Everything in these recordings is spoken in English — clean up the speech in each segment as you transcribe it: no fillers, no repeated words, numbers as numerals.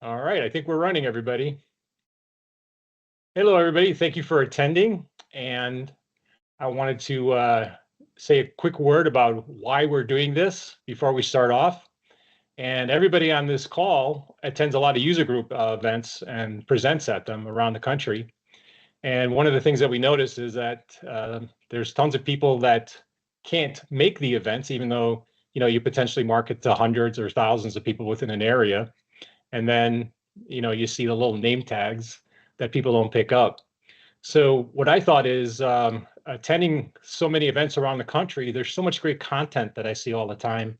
All right, I think we're running, everybody. Hello, everybody. Thank you for attending. And I wanted to say a quick word about why we're doing this before we start off. And everybody on this call attends a lot of user group events and presents at them around the country. And one of the things that we notice is that there's tons of people that can't make the events, even though you potentially market to hundreds or thousands of people within an area. And then you see the little name tags that people don't pick up. So what I thought is attending so many events around the country, there's so much great content that I see all the time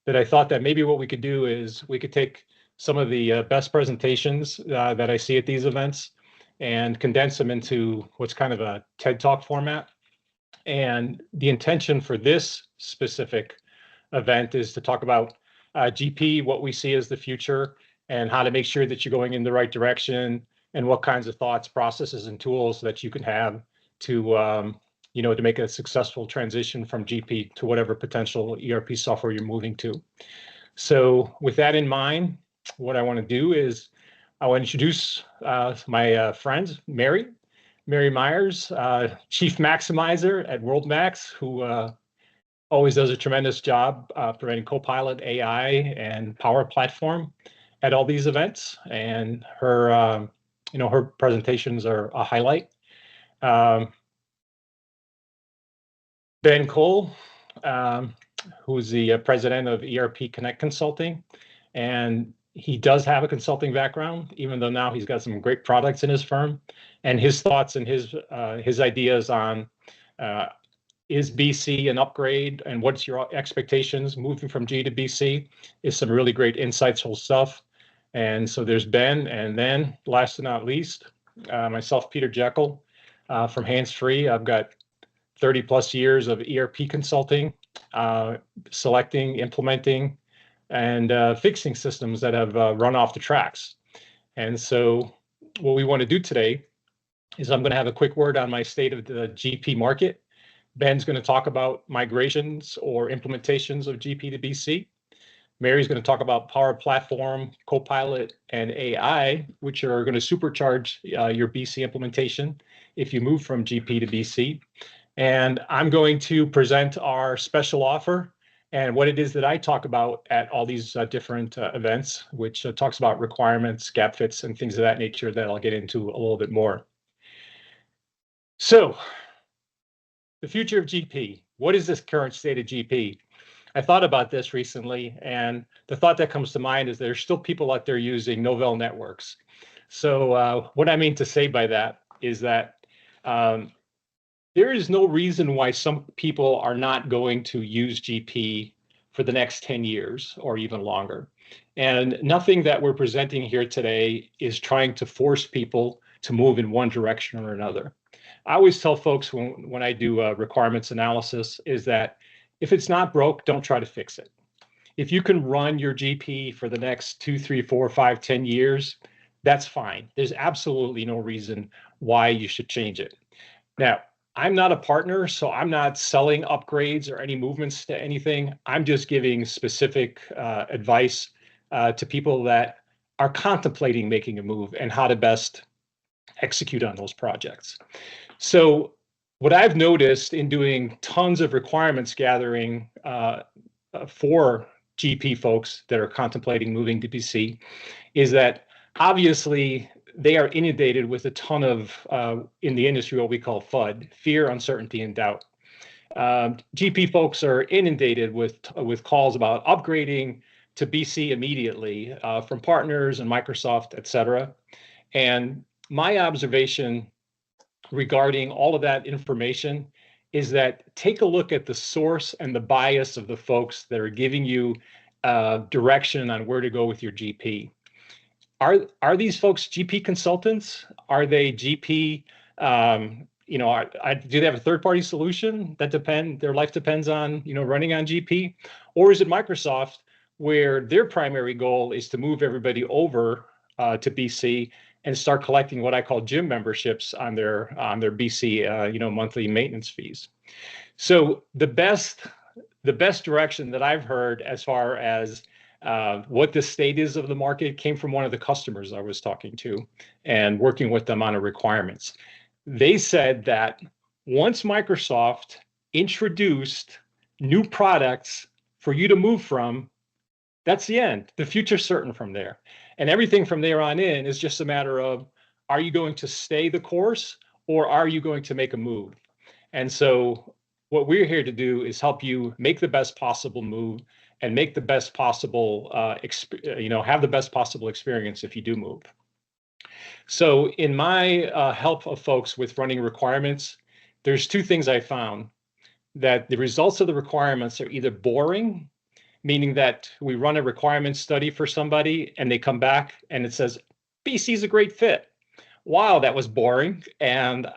that I thought that maybe what we could do is we could take some of the best presentations that I see at these events and condense them into what's kind of a TED Talk format. And the intention for this specific event is to talk about GP, what we see as the future, and how to make sure that you're going in the right direction, and what kinds of thoughts, processes, and tools that you can have to to make a successful transition from GP to whatever potential ERP software you're moving to. So with that in mind, what I want to do is I want to introduce my friend, Mary Myers, Chief Maximizer at WorldMax, who always does a tremendous job providing Copilot, AI, and Power Platform at all these events. And her presentations are a highlight. Ben Cole, who's the president of ERP Connect Consulting, and he does have a consulting background, even though now he's got some great products in his firm. And his thoughts and his ideas on is BC an upgrade, and what's your expectations moving from G to BC is some really great insightful stuff. And so there's Ben, and then last but not least, myself, Peter Jekyll, from HandsFree. I've got 30 plus years of ERP consulting, selecting, implementing, and fixing systems that have run off the tracks. And so what we want to do today is I'm going to have a quick word on my state of the GP market. Ben's going to talk about migrations or implementations of GP to BC. Mary's going to talk about Power Platform, Copilot, and AI, which are going to supercharge your BC implementation if you move from GP to BC. And I'm going to present our special offer and what it is that I talk about at all these different events, which talks about requirements, gap fits, and things of that nature that I'll get into a little bit more. So, the future of GP. What is this current state of GP? I thought about this recently, and the thought that comes to mind is there's still people out there using Novell networks. So what I mean to say by that is that there is no reason why some people are not going to use GP for the next 10 years or even longer. And nothing that we're presenting here today is trying to force people to move in one direction or another. I always tell folks when I do requirements analysis is that if it's not broke, don't try to fix it. If you can run your GP for the next 2, 3, 4, 5, 10 years, that's fine. There's absolutely no reason why you should change it. Now, I'm not a partner, so I'm not selling upgrades or any movements to anything. I'm just giving specific advice to people that are contemplating making a move and how to best execute on those projects. So what I've noticed in doing tons of requirements gathering for GP folks that are contemplating moving to BC is that obviously they are inundated with a ton of, in the industry, what we call FUD, fear, uncertainty, and doubt. GP folks are inundated with calls about upgrading to BC immediately from partners and Microsoft, et cetera. And my observation regarding all of that information is that take a look at the source and the bias of the folks that are giving you direction on where to go with your GP. Are these folks GP consultants? Are they GP? Do they have a third-party solution that their life depends on running on GP, or is it Microsoft where their primary goal is to move everybody over to BC and start collecting what I call gym memberships on their BC monthly maintenance fees? So the best direction that I've heard as far as What the state is of the market came from one of the customers I was talking to and working with them on a requirements. They said that once Microsoft introduced new products for you to move from, that's the end. The future's certain from there. And everything from there on in is just a matter of, are you going to stay the course or are you going to make a move? And so what we're here to do is help you make the best possible move and make the best possible, have the best possible experience if you do move. So in my help of folks with running requirements, there's two things I found: that the results of the requirements are either boring, meaning that we run a requirement study for somebody and they come back and it says, BC is a great fit. Wow, that was boring. And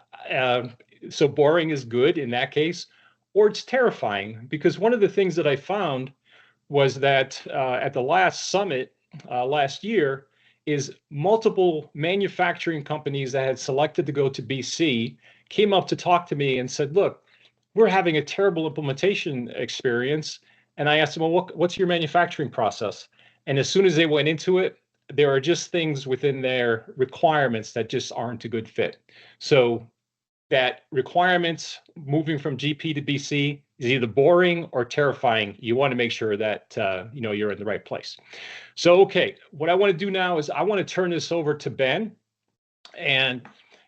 so boring is good in that case, or it's terrifying, because one of the things that I found was that at the last summit last year is multiple manufacturing companies that had selected to go to BC came up to talk to me and said, look, we're having a terrible implementation experience. And I asked them, well, what's your manufacturing process? And as soon as they went into it, there are just things within their requirements that just aren't a good fit. So that requirements moving from GP to BC is either boring or terrifying. You want to make sure that you're in the right place. So, okay, what I want to do now is I want to turn this over to Ben. And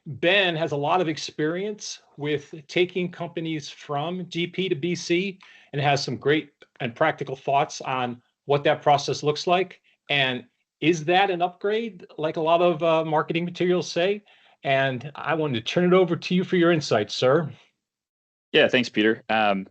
Ben has a lot of experience with taking companies from GP to BC and has some great and practical thoughts on what that process looks like. And is that an upgrade, like a lot of marketing materials say? And I wanted to turn it over to you for your insights, sir. Yeah, thanks, Peter. And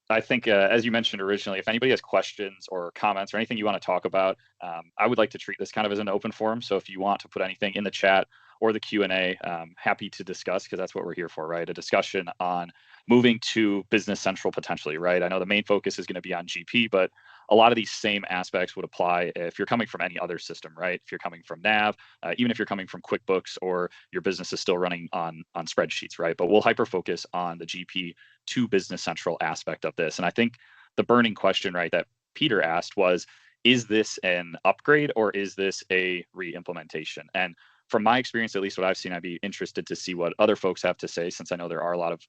I think, as you mentioned originally, if anybody has questions or comments or anything you want to talk about, I would like to treat this kind of as an open forum. So if you want to put anything in the chat or the Q&A, happy to discuss, because that's what we're here for, right? A discussion on moving to Business Central potentially, right? I know the main focus is going to be on GP, but a lot of these same aspects would apply if you're coming from any other system, right? If you're coming from Nav, even if you're coming from QuickBooks or your business is still running on spreadsheets, right? But we'll hyper focus on the GP to Business Central aspect of this. And I think the burning question, right, that Peter asked was, is this an upgrade or is this a re-implementation? And from my experience, at least what I've seen, I'd be interested to see what other folks have to say, since I know there are a lot of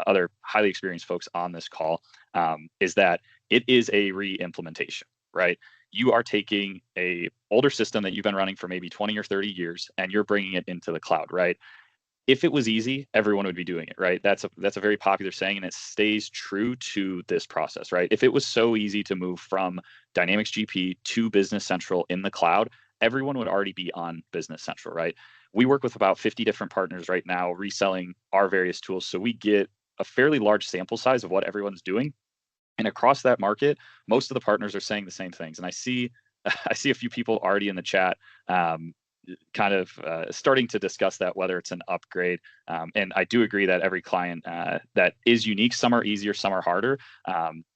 other highly experienced folks on this call, is that it is a re-implementation, right? You are taking a older system that you've been running for maybe 20 or 30 years, and you're bringing it into the cloud, right? If it was easy, everyone would be doing it, right? That's a very popular saying, and it stays true to this process, right? If it was so easy to move from Dynamics GP to Business Central in the cloud, everyone would already be on Business Central, right? We work with about 50 different partners right now reselling our various tools. So we get a fairly large sample size of what everyone's doing. And across that market, most of the partners are saying the same things. And I see a few people already in the chat kind of starting to discuss that, whether it's an upgrade. And I do agree that every client that is unique, some are easier, some are harder.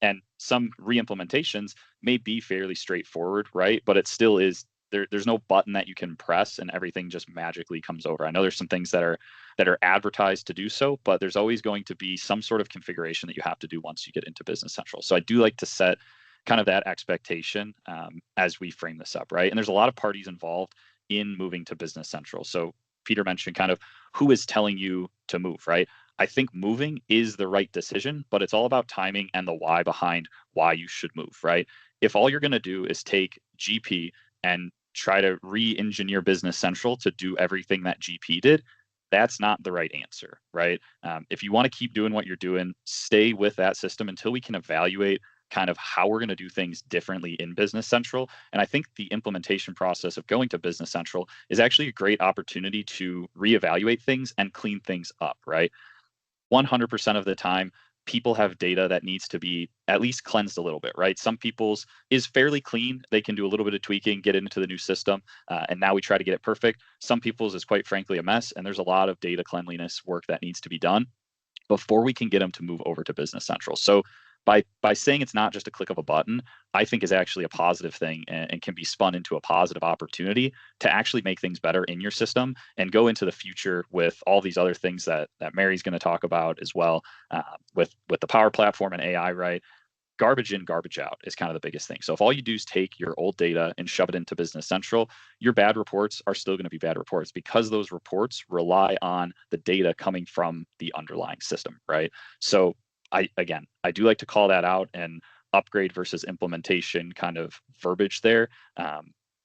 And some re-implementations may be fairly straightforward, right? But it still is, there's no button that you can press and everything just magically comes over. I know there's some things that are advertised to do so, but there's always going to be some sort of configuration that you have to do once you get into Business Central. So I do like to set kind of that expectation as we frame this up, right? And there's a lot of parties involved in moving to Business Central. So Peter mentioned kind of who is telling you to move, right? I think moving is the right decision, but it's all about timing and the why behind why you should move, right? If all you're going to do is take GP and try to re-engineer Business Central to do everything that GP did, that's not the right answer, right? If you want to keep doing what you're doing, stay with that system until we can evaluate kind of how we're going to do things differently in Business Central. And I think the implementation process of going to Business Central is actually a great opportunity to reevaluate things and clean things up, right? 100% of the time, people have data that needs to be at least cleansed a little bit, right? Some people's is fairly clean. They can do a little bit of tweaking, get into the new system, and now we try to get it perfect. Some people's is quite frankly a mess, and there's a lot of data cleanliness work that needs to be done before we can get them to move over to Business Central. So by saying it's not just a click of a button, I think is actually a positive thing and can be spun into a positive opportunity to actually make things better in your system and go into the future with all these other things that Mary's going to talk about as well, with the Power Platform and AI, right? garbage in, garbage out is kind of the biggest thing. So if all you do is take your old data and shove it into Business Central, your bad reports are still going to be bad reports because those reports rely on the data coming from the underlying system, right? So I do like to call that out, and upgrade versus implementation kind of verbiage there.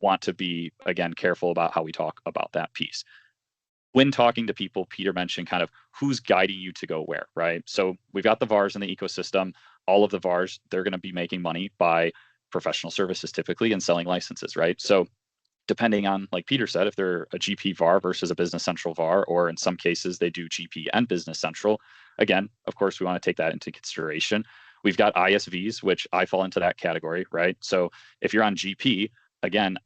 Want to be, again, careful about how we talk about that piece. When talking to people, Peter mentioned kind of who's guiding you to go where, right? So we've got the VARs in the ecosystem. All of the VARs, they're going to be making money by professional services typically and selling licenses, right? So depending on, like Peter said, if they're a GP VAR versus a Business Central VAR, or in some cases they do GP and Business Central, again, of course, we want to take that into consideration. We've got ISVs, which I fall into that category, right? So if you're on GP, again,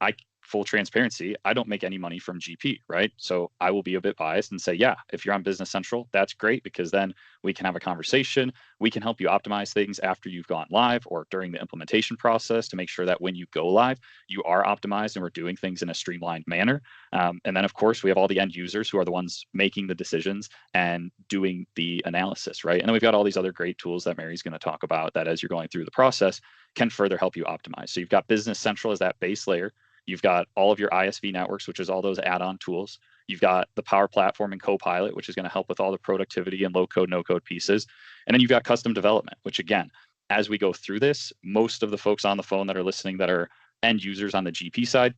full transparency, I don't make any money from GP, right? So I will be a bit biased and say, yeah, if you're on Business Central, that's great, because then we can have a conversation. We can help you optimize things after you've gone live or during the implementation process to make sure that when you go live, you are optimized and we're doing things in a streamlined manner. And then, of course, we have all the end users who are the ones making the decisions and doing the analysis, right? And then we've got all these other great tools that Mary's going to talk about that, as you're going through the process, can further help you optimize. So you've got Business Central as that base layer. You've got all of your ISV networks, which is all those add-on tools. You've got the Power Platform and Copilot, which is going to help with all the productivity and low-code, no-code pieces. And then you've got custom development, which, again, as we go through this, most of the folks on the phone that are listening that are end users on the GP side,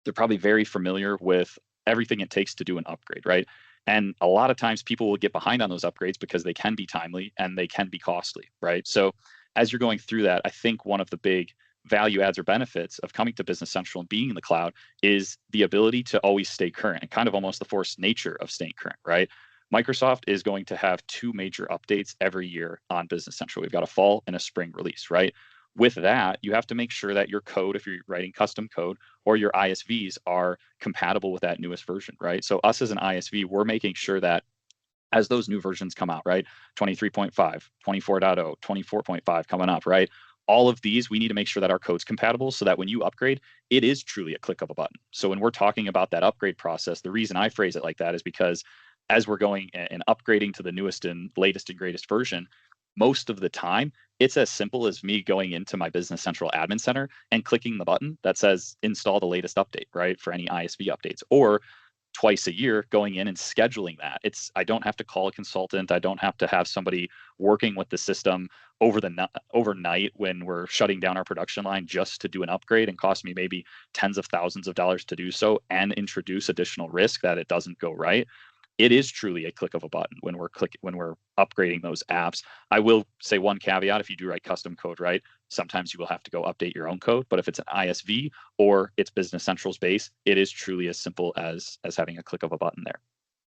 they're probably very familiar with everything it takes to do an upgrade, right? And a lot of times people will get behind on those upgrades because they can be timely and they can be costly, right? So as you're going through that, I think one of the big value adds or benefits of coming to Business Central and being in the cloud is the ability to always stay current, and kind of almost the forced nature of staying current, right? Microsoft is going to have 2 major updates every year on Business Central. We've got a fall and a spring release, right? With that, you have to make sure that your code, if you're writing custom code, or your ISVs are compatible with that newest version, right? So us as an ISV, we're making sure that as those new versions come out, right? 23.5, 24.0, 24.5 coming up, right? All of these, we need to make sure that our code's compatible so that when you upgrade, it is truly a click of a button. So when we're talking about that upgrade process, the reason I phrase it like that is because as we're going and upgrading to the newest and latest and greatest version, most of the time, it's as simple as me going into my Business Central admin center and clicking the button that says install the latest update, right? For any ISV updates, or twice a year going in and scheduling that. I don't have to call a consultant. I don't have to have somebody working with the system overnight when we're shutting down our production line just to do an upgrade and cost me maybe tens of thousands of dollars to do so and introduce additional risk that it doesn't go right. It is truly a click of a button when we're upgrading those apps. I will say one caveat: if you do write custom code, right, sometimes you will have to go update your own code. But if it's an ISV or it's Business Central's base, it is truly as simple as having a click of a button there.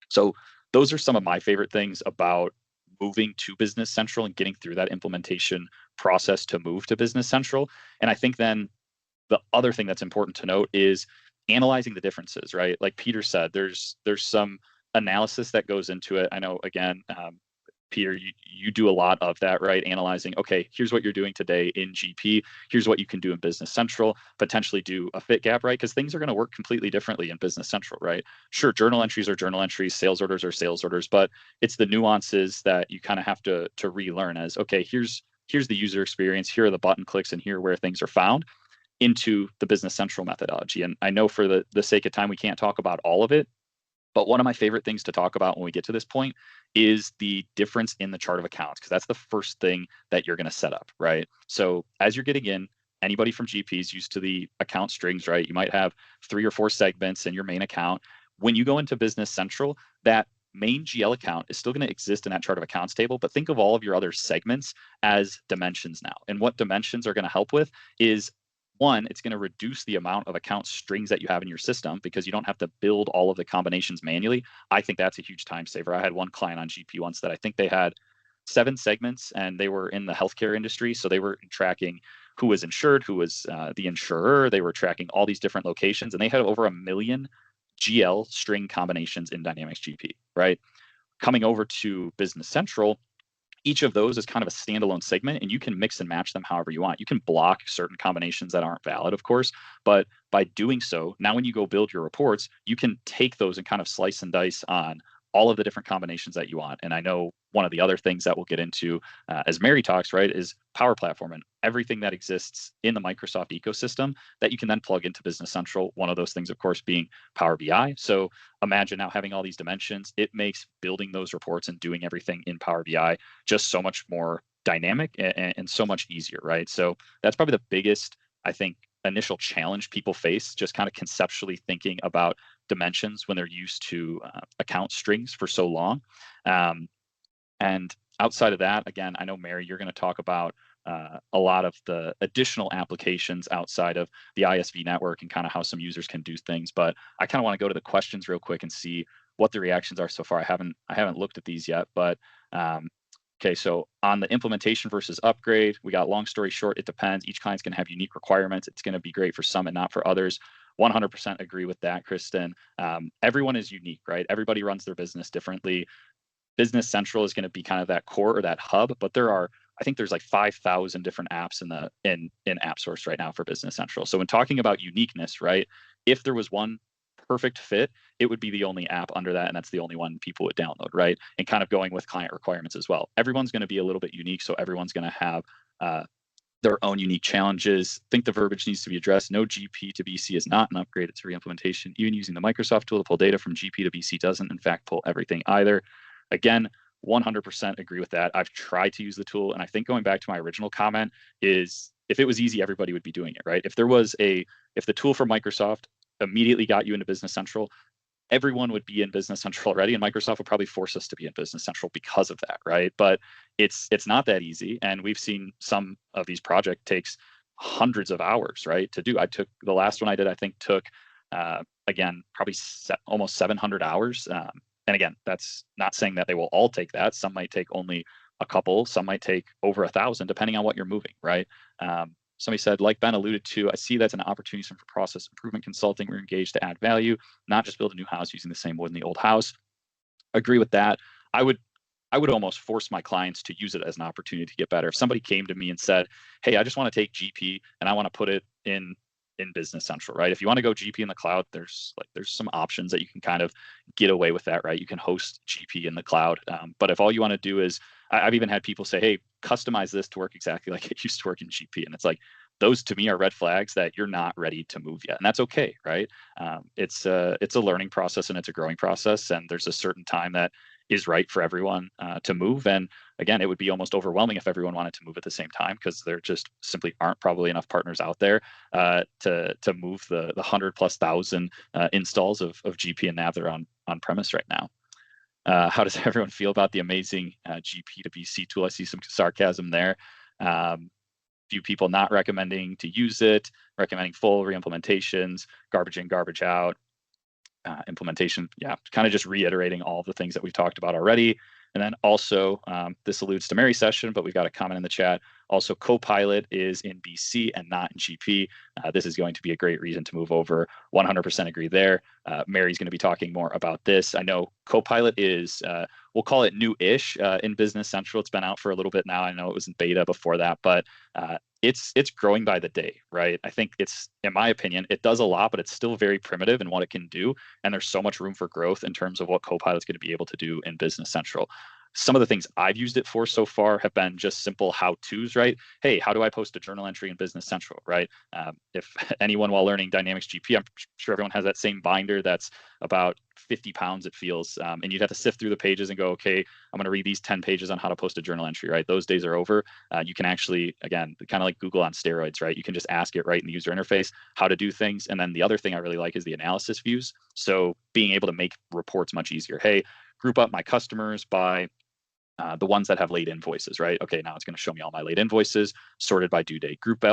So those are some of my favorite things about moving to Business Central and getting through that implementation process to move to Business Central. And I think then the other thing that's important to note is analyzing the differences, right? Like Peter said, there's some analysis that goes into it. I know, again, Peter, you do a lot of that, right? Analyzing, okay, here's what you're doing today in GP. Here's what you can do in Business Central, potentially do a fit gap, right? Because things are going to work completely differently in Business Central, right? Sure, journal entries are journal entries, sales orders are sales orders, but it's the nuances that you kind of have to relearn as, okay, here's the user experience, here are the button clicks, and here where things are found into the Business Central methodology. And I know for the sake of time, we can't talk about all of it, but one of my favorite things to talk about when we get to this point is the difference in the chart of accounts, because that's the first thing that you're going to set up, right? So as you're getting in, anybody from GP is used to the account strings, right? You might have 3 or 4 segments in your main account. When you go into Business Central, that main GL account is still going to exist in that chart of accounts table, but think of all of your other segments as dimensions now. And what dimensions are going to help with is, one, it's going to reduce the amount of account strings that you have in your system because you don't have to build all of the combinations manually. I think that's a huge time saver. I had one client on GP once that I think they had 7 segments, and they were in the healthcare industry. So they were tracking who was insured, who was the insurer. They were tracking all these different locations, and they had over 1 million GL string combinations in Dynamics GP, right? Coming over to Business Central, each of those is kind of a standalone segment, and you can mix and match them however you want. You can block certain combinations that aren't valid, of course, but by doing so, now when you go build your reports, you can take those and kind of slice and dice on all of the different combinations that you want. And I know one of the other things that we'll get into as Mary talks, right, is Power Platform and everything that exists in the Microsoft ecosystem that you can then plug into Business Central. One of those things, of course, being Power BI. So imagine now having all these dimensions. It makes building those reports and doing everything in Power BI just so much more dynamic and so much easier, right? So that's probably the biggest, I think, initial challenge people face, just kind of conceptually thinking about dimensions when they're used to account strings for so long. And outside of that, again, I know, Mary, you're going to talk about a lot of the additional applications outside of the ISV network and kind of how some users can do things. But I kind of want to go to the questions real quick and see what the reactions are so far. I haven't looked at these yet, but okay, so on the implementation versus upgrade, we got long story short, it depends. Each client's going to have unique requirements. It's going to be great for some and not for others. 100% agree with that, Kristen. Everyone is unique, right? Everybody runs their business differently. Business Central is going to be kind of that core or that hub, but I think there's like 5,000 different apps in AppSource right now for Business Central. So when talking about uniqueness, right, if there was one perfect fit, it would be the only app under that, and that's the only one people would download, right? And kind of going with client requirements as well. Everyone's going to be a little bit unique, so everyone's going to have their own unique challenges. I think the verbiage needs to be addressed. No GP to BC is not an upgrade, it's a reimplementation. Even using the Microsoft tool to pull data from GP to BC doesn't, in fact, pull everything either. Again, 100% agree with that. I've tried to use the tool, and I think going back to my original comment is, if it was easy, everybody would be doing it, right? If the tool from Microsoft immediately got you into Business Central, everyone would be in Business Central already, and Microsoft would probably force us to be in Business Central because of that, right? But it's not that easy, and we've seen some of these projects takes hundreds of hours, right, to do. The last one I did, I think took again probably almost 700 hours. And again, that's not saying that they will all take that. Some might take only a couple, some might take over 1,000, depending on what you're moving, right? Somebody said, like Ben alluded to, I see that's an opportunity for process improvement consulting. We're engaged to add value, not just build a new house using the same wood in the old house. Agree with that. I would almost force my clients to use it as an opportunity to get better. If somebody came to me and said, hey, I just want to take GP and I want to put it in Business Central, right? If you want to go GP in the cloud, there's some options that you can kind of get away with that, right? You can host GP in the cloud. But if all you want to do is, I've even had people say, hey, customize this to work exactly like it used to work in GP. And it's like, those to me are red flags that you're not ready to move yet. And that's okay, right? It's a learning process and it's a growing process. And there's a certain time that is right for everyone to move. And again, it would be almost overwhelming if everyone wanted to move at the same time, because there just simply aren't probably enough partners out there to move the 100,000+ installs of GP and Nav that are on premise right now. How does everyone feel about the amazing GP to BC tool? I see some sarcasm there. Few people not recommending to use it, recommending full reimplementations, garbage in, garbage out. Implementation, yeah, kind of just reiterating all the things that we've talked about already. And then also, this alludes to Mary's session, but we've got a comment in the chat. Also, Copilot is in BC and not in GP. This is going to be a great reason to move over. 100% agree there. Mary's going to be talking more about this. I know Copilot is, we'll call it new-ish in Business Central. It's been out for a little bit now. I know it was in beta before that, but it's growing by the day, right? I think it's, in my opinion, it does a lot, but it's still very primitive in what it can do. And there's so much room for growth in terms of what Copilot's going to be able to do in Business Central. Some of the things I've used it for so far have been just simple how-tos, right? Hey, how do I post a journal entry in Business Central, right? If anyone while learning Dynamics GP, I'm sure everyone has that same binder that's about 50 pounds, it feels. And you'd have to sift through the pages and go, okay, I'm going to read these 10 pages on how to post a journal entry, right? Those days are over. You can actually, again, kind of like Google on steroids, right? You can just ask it right in the user interface how to do things. And then the other thing I really like is the analysis views. So being able to make reports much easier. Hey, group up my customers by the ones that have late invoices, right? Okay, now it's going to show me all my late invoices sorted by due date. Group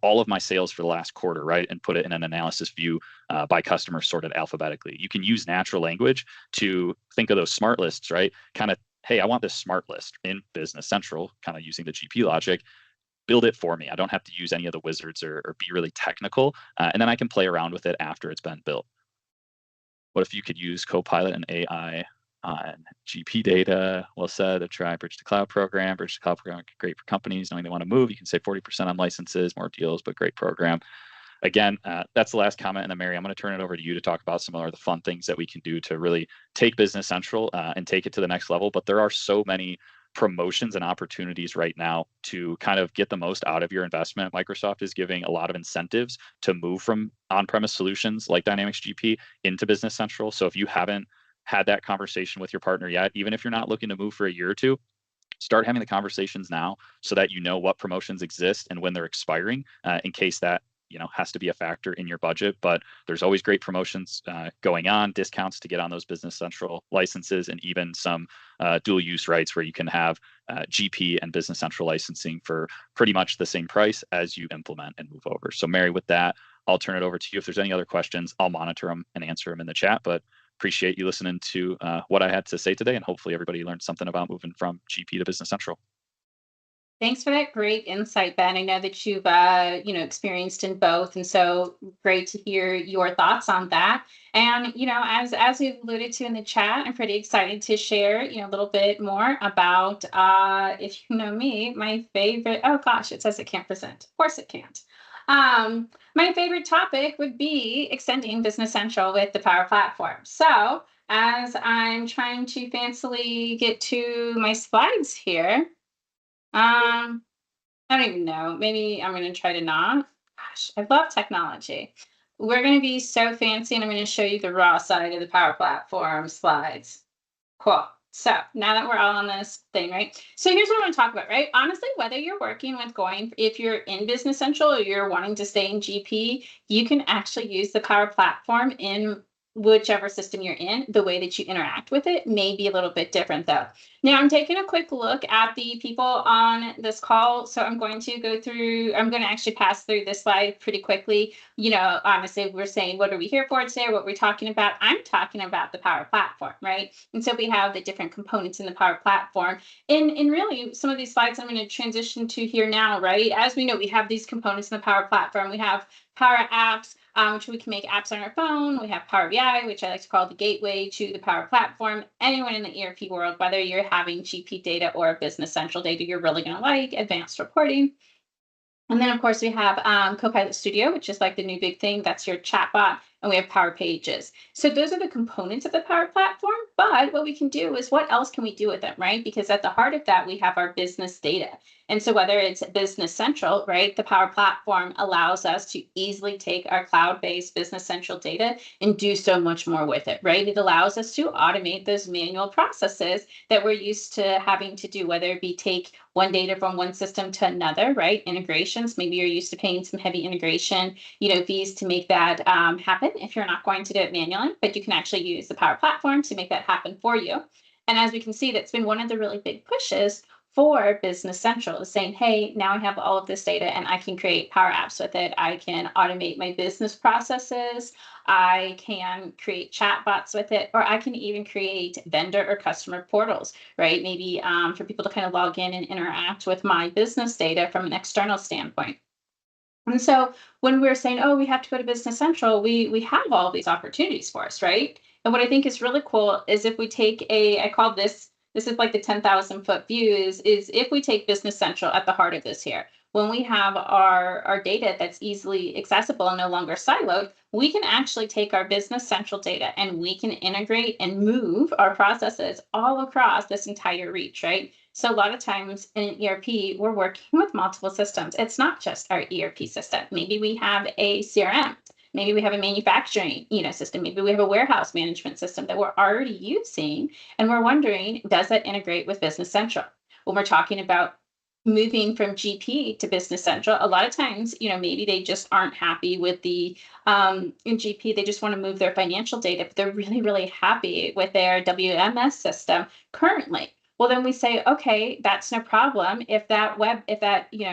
all of my sales for the last quarter, right? And put it in an analysis view by customer sorted alphabetically. You can use natural language to think of those smart lists, right? Kind of, hey, I want this smart list in Business Central, kind of using the GP logic. Build it for me. I don't have to use any of the wizards or be really technical. And then I can play around with it after it's been built. What if you could use Copilot and AI on GP data? Well said. To try Bridge to Cloud program. Bridge to Cloud program, great for companies knowing they want to move. You can save 40% on licenses, more deals, but great program. again, that's the last comment. And then Mary, I'm going to turn it over to you to talk about some of the fun things that we can do to really take Business Central and take it to the next level. But there are so many promotions and opportunities right now to kind of get the most out of your investment. Microsoft is giving a lot of incentives to move from on-premise solutions like Dynamics GP into Business Central. So if you haven't had that conversation with your partner yet, even if you're not looking to move for a year or two, start having the conversations now so that you know what promotions exist and when they're expiring, in case that has to be a factor in your budget. But there's always great promotions going on, discounts to get on those Business Central licenses, and even some dual use rights where you can have GP and Business Central licensing for pretty much the same price as you implement and move over. So Mary, with that, I'll turn it over to you. If there's any other questions, I'll monitor them and answer them in the chat. But appreciate you listening to what I had to say today, and hopefully everybody learned something about moving from GP to Business Central. Thanks for that great insight, Ben. I know that you've experienced in both, and so great to hear your thoughts on that. And as we've alluded to in the chat, I'm pretty excited to share a little bit more about if you know me, my favorite. Oh gosh, it says it can't present. Of course it can't. My favorite topic would be extending Business Central with the Power Platform. So as I'm trying to fancily get to my slides here. I don't even know. Maybe I'm going to try to not. Gosh, I love technology. We're going to be so fancy, and I'm going to show you the raw side of the Power Platform slides. Cool. So now that we're all on this thing, right? So here's what I want to talk about, right? Honestly, whether you're working with if you're in Business Central or you're wanting to stay in GP, you can actually use the Power Platform in whichever system you're in. The way that you interact with it may be a little bit different though. Now I'm taking a quick look at the people on this call. So I'm going to actually pass through this slide pretty quickly. Honestly, we're saying, what are we here for today? What we're talking about? I'm talking about the Power Platform, right? And so we have the different components in the Power Platform. And really some of these slides I'm going to transition to here now, right? As we know, we have these components in the Power Platform. We have Power Apps, which we can make apps on our phone. We have Power BI, which I like to call the gateway to the Power Platform. Anyone in the ERP world, whether you're having GP data or Business Central data, you're really going to like advanced reporting. And then, of course, we have Copilot Studio, which is like the new big thing. That's your chatbot. And we have Power Pages. So those are the components of the Power Platform. But what we can do is, what else can we do with them, right? Because at the heart of that, we have our business data. And so whether it's Business Central, right, the Power Platform allows us to easily take our cloud-based Business Central data and do so much more with it, right? It allows us to automate those manual processes that we're used to having to do, whether it be take one data from one system to another, right? Integrations, maybe you're used to paying some heavy integration, fees to make that happen if you're not going to do it manually, but you can actually use the Power Platform to make that happen for you. And as we can see, that's been one of the really big pushes for Business Central, is saying, hey, now I have all of this data and I can create Power Apps with it. I can automate my business processes. I can create chatbots with it, or I can even create vendor or customer portals, right? Maybe for people to kind of log in and interact with my business data from an external standpoint. And so when we're saying, oh, we have to go to Business Central, we have all these opportunities for us, right? And what I think is really cool is if we take I call this is like the 10,000 foot view, is if we take Business Central at the heart of this here, when we have our data that's easily accessible and no longer siloed, we can actually take our Business Central data and we can integrate and move our processes all across this entire reach, right? So a lot of times in an ERP, we're working with multiple systems. It's not just our ERP system. Maybe we have a CRM. Maybe we have a manufacturing system. Maybe we have a warehouse management system that we're already using. And we're wondering, does that integrate with Business Central? When we're talking about moving from GP to Business Central, a lot of times, maybe they just aren't happy with the in GP, they just want to move their financial data, but they're really, really happy with their WMS system currently. Well, then we say, okay, that's no problem. If that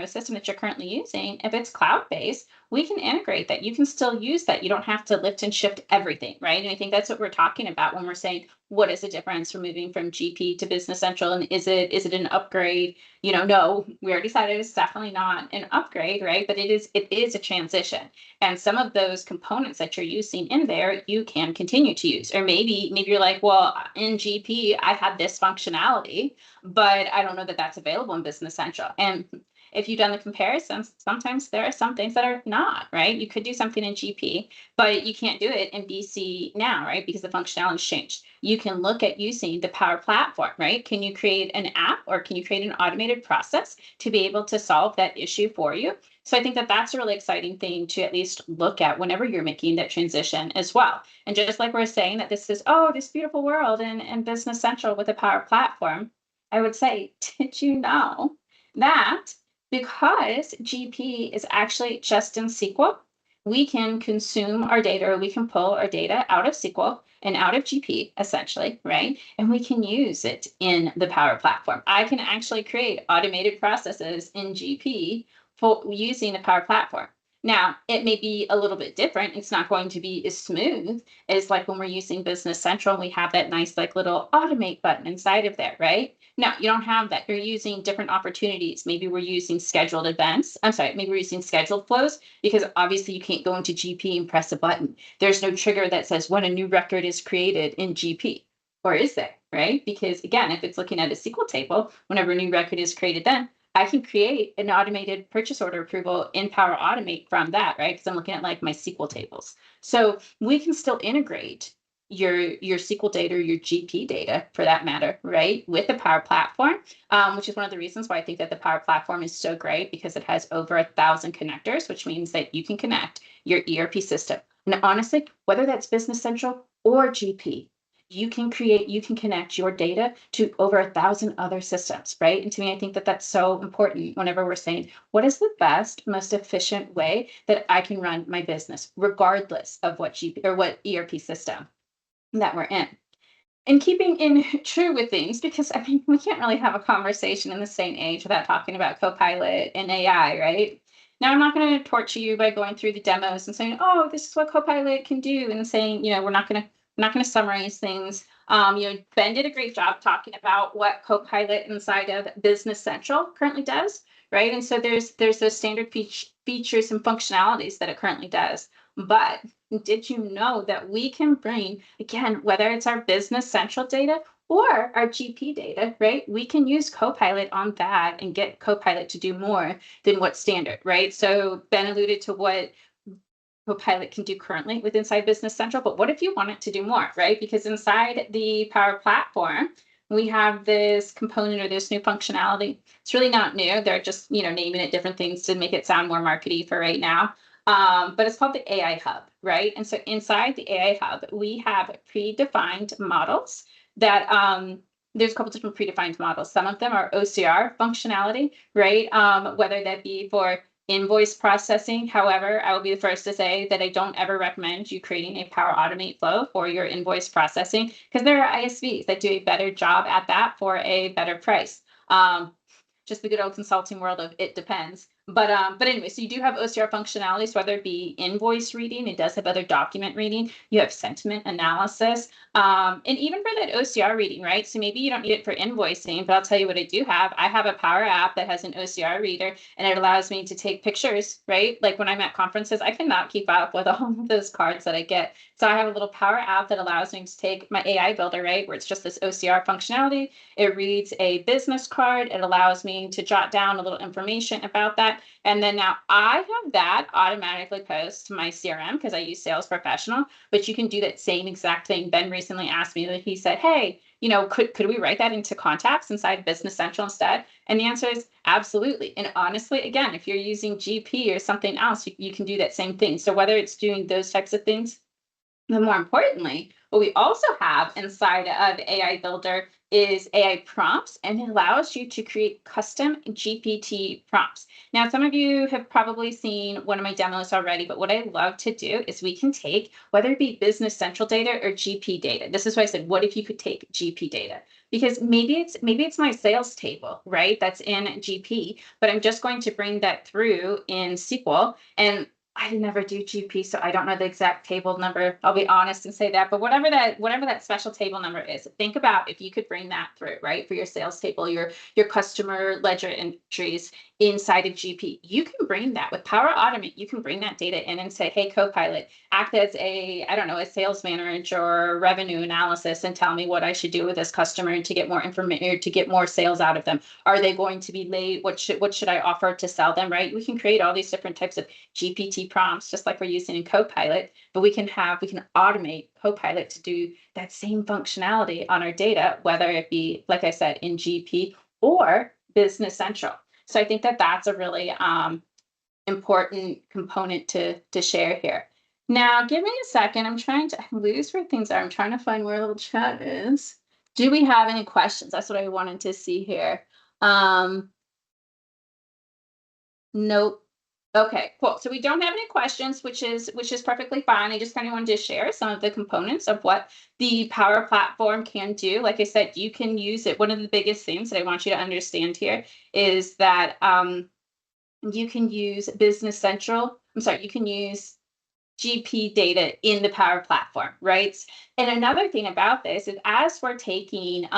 system that you're currently using, if it's cloud-based, we can integrate that. You can still use that. You don't have to lift and shift everything, right? And I think that's what we're talking about when we're saying, what is the difference from moving from GP to Business Central? And is it an upgrade? No, we already decided it's definitely not an upgrade, right? But it is a transition. And some of those components that you're using in there, you can continue to use. Or maybe you're like, well, in GP, I had this functionality, but I don't know that that's available in Business Central. And if you've done the comparisons, sometimes there are some things that are not, right? You could do something in GP, but you can't do it in BC now, right? Because the functionality has changed. You can look at using the Power Platform, right? Can you create an app or can you create an automated process to be able to solve that issue for you? So I think that that's a really exciting thing to at least look at whenever you're making that transition as well. And just like we're saying that this is, oh, this beautiful world and Business Central with a Power Platform, I would say, did you know that because GP is actually just in SQL, we can consume our data, or we can pull our data out of SQL and out of GP, essentially, right? And we can use it in the Power Platform. I can actually create automated processes in GP for using the Power Platform. Now, it may be a little bit different. It's not going to be as smooth as like when we're using Business Central and we have that nice like little automate button inside of there, right? No, you don't have that. You're using different opportunities. Maybe we're using scheduled events. I'm sorry, maybe we're using scheduled flows because obviously you can't go into GP and press a button. There's no trigger that says when a new record is created in GP. Or is there, right? Because again, if it's looking at a SQL table, whenever a new record is created, then I can create an automated purchase order approval in Power Automate from that, right? Because I'm looking at like my SQL tables. So we can still integrate your SQL data, or your GP data for that matter, right? With the Power Platform, which is one of the reasons why I think that the Power Platform is so great, because it has over 1,000 connectors, which means that you can connect your ERP system. And honestly, whether that's Business Central or GP, you can connect your data to over 1,000 other systems, right? And to me, I think that that's so important whenever we're saying, what is the best, most efficient way that I can run my business, regardless of what GP or what ERP system that we're in. And keeping in true with things, because I mean, we can't really have a conversation in this same age without talking about Copilot and AI, right? Now, I'm not going to torture you by going through the demos and saying, "Oh, this is what Copilot can do," and saying, we're not going to summarize things. Ben did a great job talking about what Copilot inside of Business Central currently does, right? And so there's those standard features and functionalities that it currently does. But did you know that we can bring, again, whether it's our Business Central data or our GP data, right? We can use Copilot on that and get Copilot to do more than what's standard, right? So Ben alluded to what Copilot can do currently with inside Business Central, but what if you want it to do more, right? Because inside the Power Platform, we have this component or this new functionality. It's really not new. They're just, naming it different things to make it sound more markety for right now. But it's called the AI Hub, right? And so inside the AI Hub, we have predefined models that there's a couple different predefined models. Some of them are OCR functionality, right? Whether that be for invoice processing. However, I will be the first to say that I don't ever recommend you creating a Power Automate flow for your invoice processing, because there are ISVs that do a better job at that for a better price. Just the good old consulting world of it depends. But anyway, so you do have OCR functionalities, whether it be invoice reading, it does have other document reading, you have sentiment analysis, and even for that OCR reading, right? So maybe you don't need it for invoicing, but I'll tell you what I do have. I have a Power app that has an OCR reader, and it allows me to take pictures, right? Like when I'm at conferences, I cannot keep up with all of those cards that I get. So I have a little Power app that allows me to take my AI builder, right? Where it's just this OCR functionality. It reads a business card. It allows me to jot down a little information about that. And then now I have that automatically post to my CRM because I use Sales Professional, but you can do that same exact thing. Ben recently asked me that. He said, hey, could we write that into contacts inside Business Central instead? And the answer is absolutely. And honestly, again, if you're using GP or something else, you can do that same thing. So whether it's doing those types of things, but more importantly, what we also have inside of AI Builder is AI prompts, and it allows you to create custom GPT prompts. Now, some of you have probably seen one of my demos already, but what I love to do is we can take, whether it be Business Central data or GP data. This is why I said, what if you could take GP data? Because maybe it's my sales table, right? That's in GP, but I'm just going to bring that through in SQL, and I never do GP, so I don't know the exact table number. I'll be honest and say that, but whatever that special table number is, think about if you could bring that through, right? For your sales table, your customer ledger entries inside of GP. You can bring that with Power Automate. You can bring that data in and say, hey, Copilot, act as a, I don't know, a sales manager or revenue analysis and tell me what I should do with this customer to get more information, to get more sales out of them. Are they going to be late? What should I offer to sell them, right? We can create all these different types of GPT prompts, just like we're using in Copilot, but we can automate Copilot to do that same functionality on our data, whether it be, like I said, in GP or Business Central. So I think that that's a really important component to share here. Now, give me a second. I lose where things are. I'm trying to find where a little chat is. Do we have any questions? That's what I wanted to see here. Nope. Okay, cool. So we don't have any questions, which is perfectly fine. I just kind of wanted to share some of the components of what the Power Platform can do. Like I said, you can use it. One of the biggest things that I want you to understand here is that you can use Business Central. You can use GP data in the Power Platform, right? And another thing about this is as we're taking,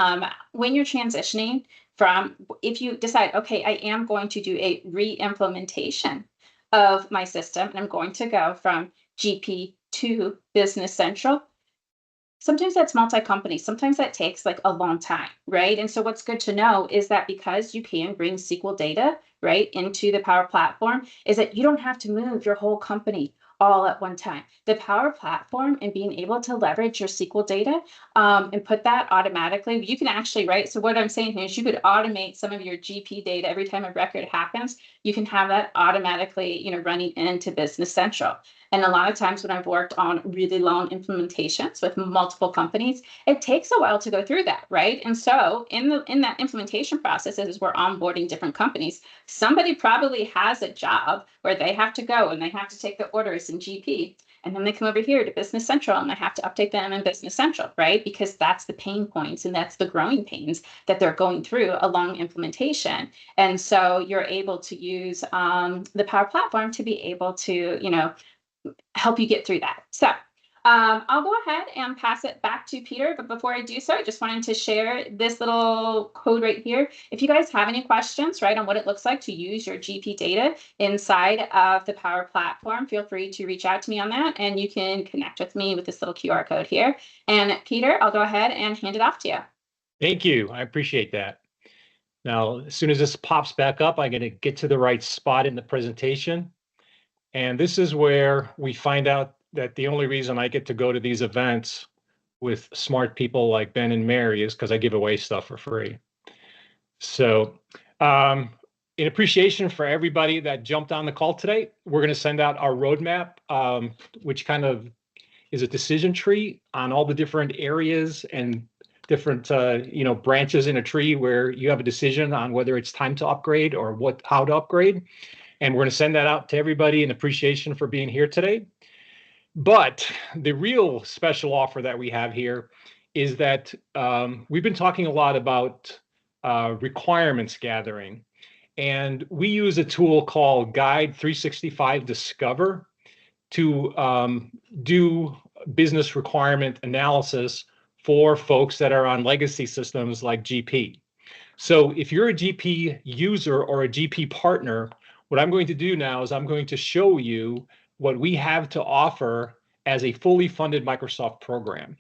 when you're transitioning from, if you decide, okay, I am going to do a re-implementation of my system, and I'm going to go from GP to Business Central, sometimes that's multi-company. Sometimes that takes like a long time, right? And so what's good to know is that because you can bring SQL data, right, into the Power Platform, is that you don't have to move your whole company all at one time. The Power Platform and being able to leverage your SQL data and put that automatically, you can actually, right? So what I'm saying here is you could automate some of your GP data every time a record happens. You can have that automatically, running into Business Central. And a lot of times when I've worked on really long implementations with multiple companies, it takes a while to go through that, right? And so in that implementation process, as we're onboarding different companies, somebody probably has a job where they have to go and they have to take the orders in GP. And then they come over here to Business Central and I have to update them in Business Central, right? Because that's the pain points and that's the growing pains that they're going through along implementation. And so you're able to use the Power Platform to be able to, help you get through that. So I'll go ahead and pass it back to Peter. But before I do so, I just wanted to share this little code right here. If you guys have any questions, right, on what it looks like to use your GP data inside of the Power Platform, feel free to reach out to me on that. And you can connect with me with this little QR code here. And Peter, I'll go ahead and hand it off to you. Thank you. I appreciate that. Now, as soon as this pops back up, I'm going to get to the right spot in the presentation. And this is where we find out that the only reason I get to go to these events with smart people like Ben and Mary is because I give away stuff for free. So in appreciation for everybody that jumped on the call today, we're going to send out our roadmap, which kind of is a decision tree on all the different areas and different branches in a tree where you have a decision on whether it's time to upgrade or how to upgrade. And we're going to send that out to everybody in appreciation for being here today. But the real special offer that we have here is that we've been talking a lot about requirements gathering. And we use a tool called Guide 365 Discover to do business requirement analysis for folks that are on legacy systems like GP. So if you're a GP user or a GP partner, what I'm going to do now is I'm going to show you what we have to offer as a fully funded Microsoft program.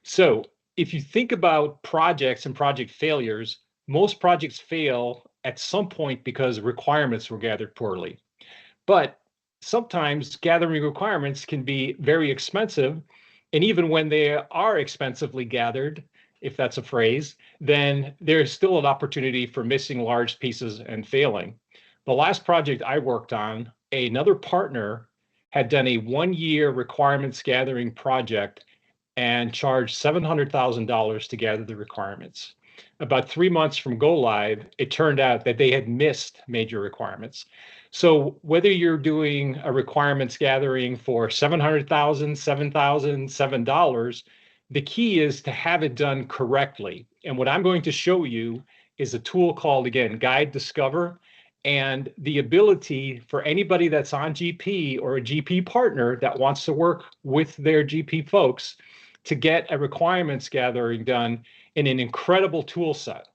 So if you think about projects and project failures, most projects fail at some point because requirements were gathered poorly. But sometimes gathering requirements can be very expensive. And even when they are expensively gathered, if that's a phrase, then there's still an opportunity for missing large pieces and failing. The last project I worked on, another partner had done a 1-year requirements gathering project and charged $700,000 to gather the requirements. About 3 months from go live, it turned out that they had missed major requirements. So whether you're doing a requirements gathering for $700,000, $7,000, $7, the key is to have it done correctly. And what I'm going to show you is a tool called, again, Guide Discover, and the ability for anybody that's on GP or a GP partner that wants to work with their GP folks to get a requirements gathering done in an incredible tool set.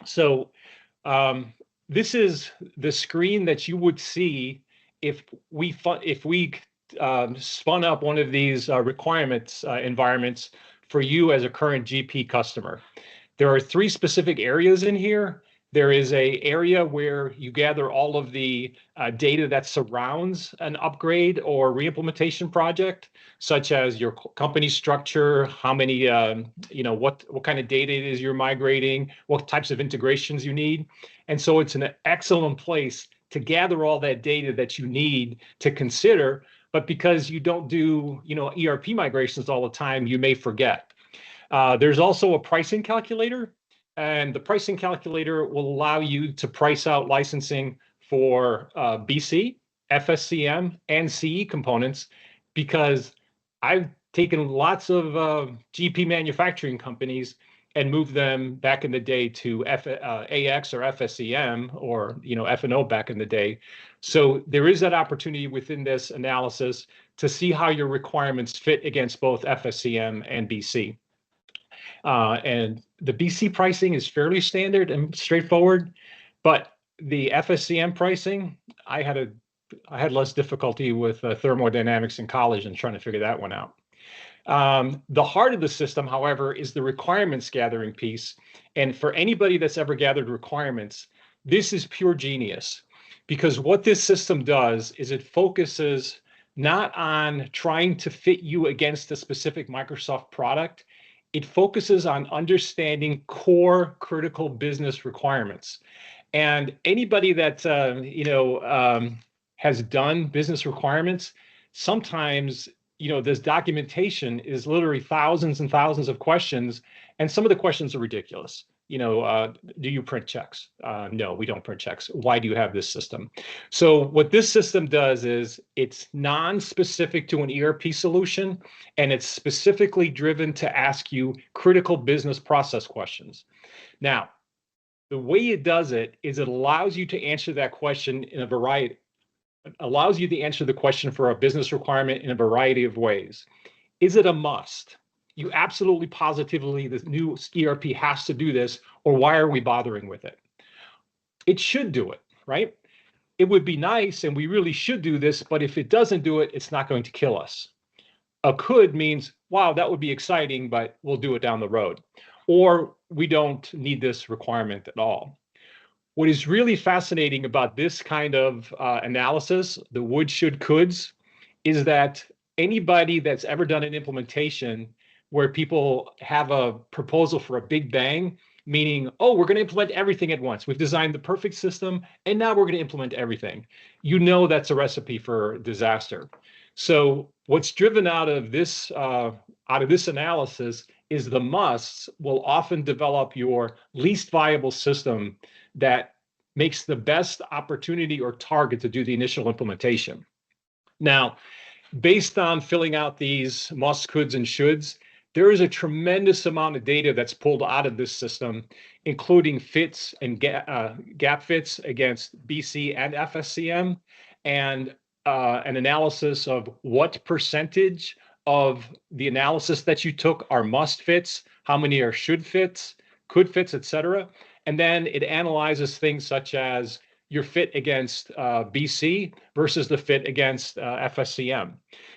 So this is the screen that you would see if we spun up one of these requirements environments for you as a current GP customer. There are three specific areas in here. There is a area where you gather all of the data that surrounds an upgrade or reimplementation project, such as your company structure, how many, what kind of data it is you're migrating, what types of integrations you need. And so it's an excellent place to gather all that data that you need to consider. But because you don't do, ERP migrations all the time, you may forget. There's also a pricing calculator, and the pricing calculator will allow you to price out licensing for BC, FSCM, and CE components, because I've taken lots of GP manufacturing companies and moved them back in the day to AX or FSCM or F&O back in the day. So there is that opportunity within this analysis to see how your requirements fit against both FSCM and BC. And the BC pricing is fairly standard and straightforward, but the FSCM pricing, I had less difficulty with thermodynamics in college and trying to figure that one out. The heart of the system, however, is the requirements gathering piece. And for anybody that's ever gathered requirements, this is pure genius, because what this system does is it focuses not on trying to fit you against a specific Microsoft product. It focuses on understanding core critical business requirements. And anybody that has done business requirements, sometimes this documentation is literally thousands and thousands of questions, and some of the questions are ridiculous. Do you print checks? No, we don't print checks. Why do you have this system? So what this system does is it's non-specific to an ERP solution, and it's specifically driven to ask you critical business process questions. Now, the way it does it is it allows you to answer that question in a variety, allows you to answer the question for a business requirement in a variety of ways. Is it a must? You absolutely positively, the new ERP has to do this, or why are we bothering with it? It should do it, right? It would be nice, and we really should do this, but if it doesn't do it, it's not going to kill us. A could means, wow, that would be exciting, but we'll do it down the road. Or we don't need this requirement at all. What is really fascinating about this kind of analysis, the would, should, coulds, is that anybody that's ever done an implementation where people have a proposal for a big bang, meaning, oh, we're going to implement everything at once. We've designed the perfect system, and now we're going to implement everything. That's a recipe for disaster. So what's driven out of this analysis is the musts will often develop your least viable system that makes the best opportunity or target to do the initial implementation. Now, based on filling out these musts, coulds, and shoulds, there is a tremendous amount of data that's pulled out of this system, including fits and gap fits against BC and FSCM, and an analysis of what percentage of the analysis that you took are must fits, how many are should fits, could fits, et cetera. And then it analyzes things such as your fit against BC versus the fit against FSCM.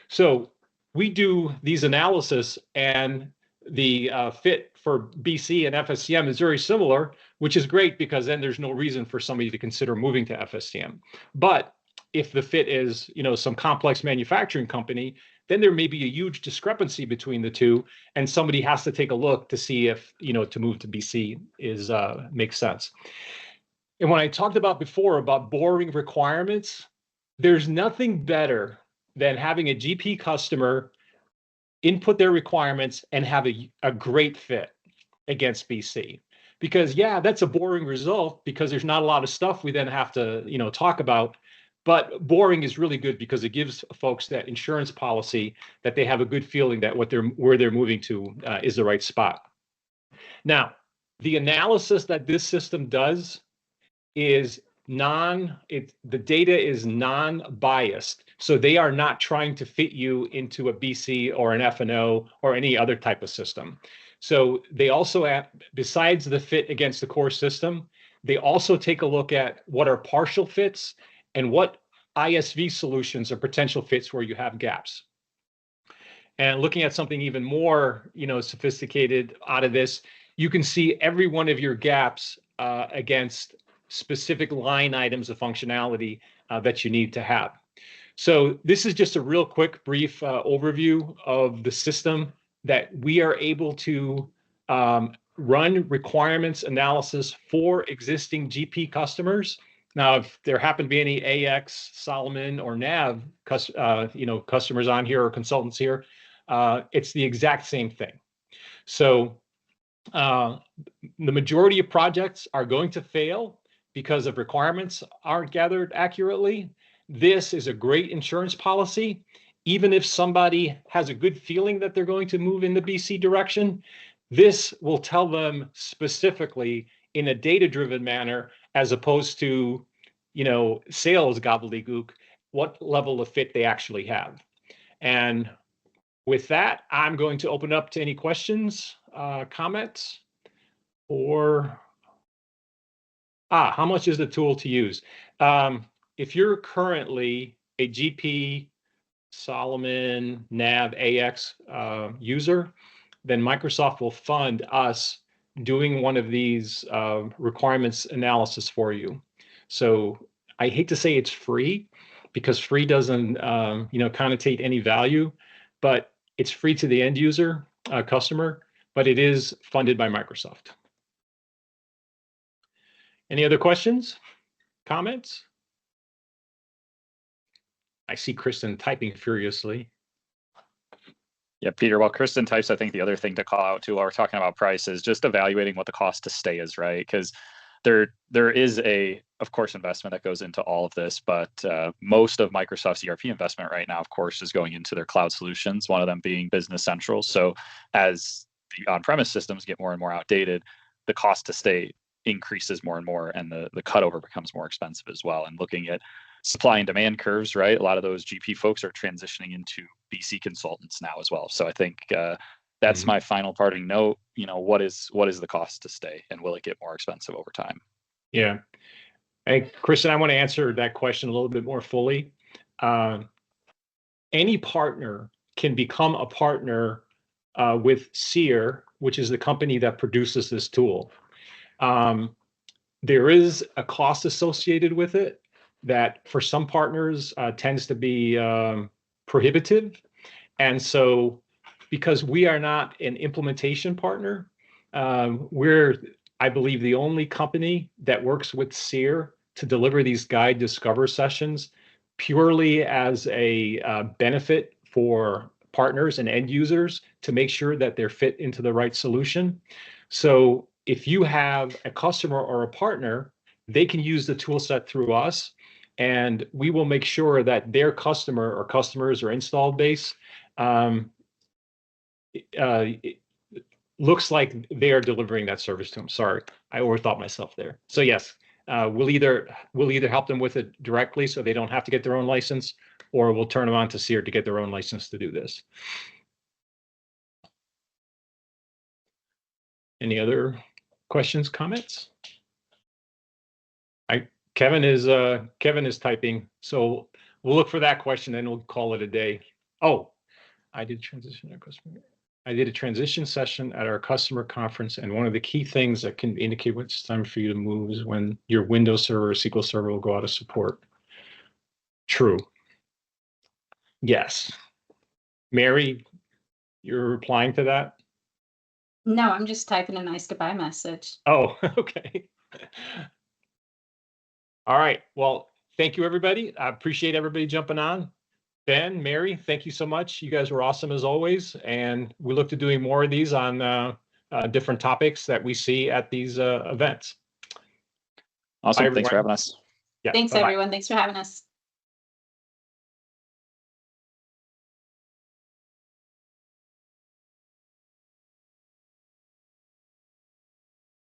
So we do these analysis, and the fit for BC and FSCM is very similar, which is great because then there's no reason for somebody to consider moving to FSCM. But if the fit is, some complex manufacturing company, then there may be a huge discrepancy between the two, and somebody has to take a look to see if, to move to BC makes sense. And when I talked about before about boring requirements, there's nothing better than having a GP customer input their requirements and have a great fit against BC. Because that's a boring result because there's not a lot of stuff we then have to, talk about. But boring is really good because it gives folks that insurance policy that they have a good feeling that where they're moving to is the right spot. Now, the analysis that this system does is the data is non-biased. So they are not trying to fit you into a BC or an F&O or any other type of system. So they also, besides the fit against the core system, They also take a look at what are partial fits and what ISV solutions are potential fits where you have gaps. And looking at something even more, sophisticated out of this, you can see every one of your gaps against specific line items of functionality that you need to have. So this is just a real quick, brief overview of the system that we are able to run requirements analysis for existing GP customers. Now, if there happen to be any AX, Solomon, or NAV, customers on here or consultants here, it's the exact same thing. So the majority of projects are going to fail because of requirements aren't gathered accurately. This is a great insurance policy. Even if somebody has a good feeling that they're going to move in the BC direction, this will tell them specifically in a data-driven manner, as opposed to, sales gobbledygook, what level of fit they actually have. And with that, I'm going to open up to any questions, comments, or how much is the tool to use? If you're currently a GP, Solomon, NAV, AX user, then Microsoft will fund us doing one of these requirements analysis for you. So I hate to say it's free, because free doesn't connotate any value, but it's free to the end user customer, but it is funded by Microsoft. Any other questions, comments? I see Kristen typing furiously. Yeah, Peter, while Kristen types, I think the other thing to call out too, while we're talking about price, is just evaluating what the cost to stay is, right? Because there is of course, investment that goes into all of this, but most of Microsoft's ERP investment right now, of course, is going into their cloud solutions, one of them being Business Central. So as the on-premise systems get more and more outdated, the cost to stay increases more and more, and the cutover becomes more expensive as well. And looking at supply and demand curves, right? A lot of those GP folks are transitioning into BC consultants now as well. So I think that's my final parting note. What is the cost to stay, and will it get more expensive over time? Yeah. Hey, Kristen, I want to answer that question a little bit more fully. Any partner can become a partner with Seer, which is the company that produces this tool. There is a cost associated with it that for some partners tends to be prohibitive. And so because we are not an implementation partner, we're, I believe, the only company that works with Seer to deliver these guide discover sessions purely as a benefit for partners and end users to make sure that they're fit into the right solution. So if you have a customer or a partner, they can use the tool set through us, and we will make sure that their customer or customers or installed base looks like they are delivering that service to them. Sorry, I overthought myself there. So yes, we'll either help them with it directly so they don't have to get their own license, or we'll turn them on to Seer to get their own license to do this. Any other questions, comments? Kevin is typing, so we'll look for that question and we'll call it a day. Oh, I did a transition session at our customer conference, and one of the key things that can indicate when it's time for you to move is when your Windows server or SQL server will go out of support. True. Yes. Mary, you're replying to that? No, I'm just typing a nice goodbye message. Oh, okay. All right. Well, thank you, everybody. I appreciate everybody jumping on. Ben, Mary, thank you so much. You guys were awesome as always. And we look to doing more of these on different topics that we see at these events. Awesome. Thanks for having us. Yeah, thanks, everyone. Thanks for having us.